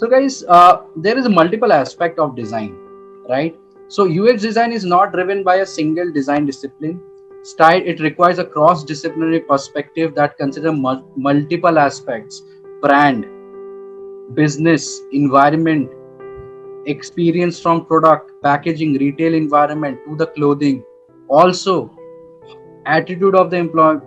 So guys, there is a multiple aspect of design, right? So UX design is not driven by a single design discipline. Style, it requires a cross-disciplinary perspective that considers multiple aspects: brand, business, environment, experience from product, packaging, retail environment to the clothing. Also, attitude of the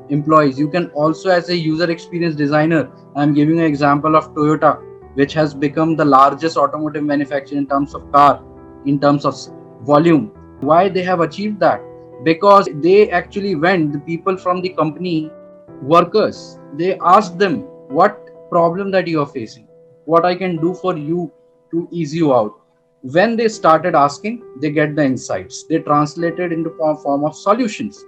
employees. You can also, as a user experience designer, I'm giving an example of Toyota, which has become the largest automotive manufacturer in terms of car, in terms of volume. Why they have achieved that? Because they actually went, the people from the company, workers, they asked them, what problem that you are facing, what I can do for you to ease you out. When they started asking, they get the insights, they translated into form of solutions,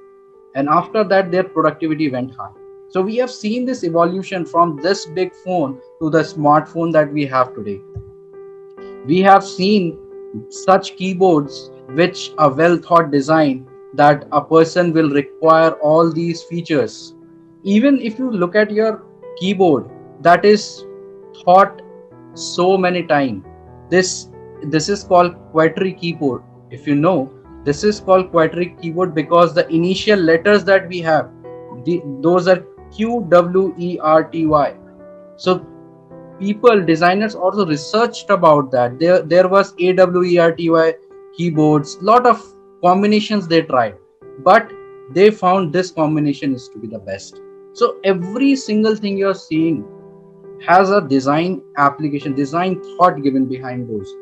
and after that their productivity went high. So we have seen this evolution from this big phone to the smartphone that we have today. We have seen such keyboards which are well thought design, that a person will require all these features. Even if you look at your keyboard, that is thought so many times. This is called quadri keyboard. If you know, this is called quadri keyboard because the initial letters that we have, those are QWERTY. So people, designers also researched about that. There was AWERTY keyboards, lot of combinations they tried, but they found this combination is to be the best. So every single thing you're seeing has a design application, design thought given behind those.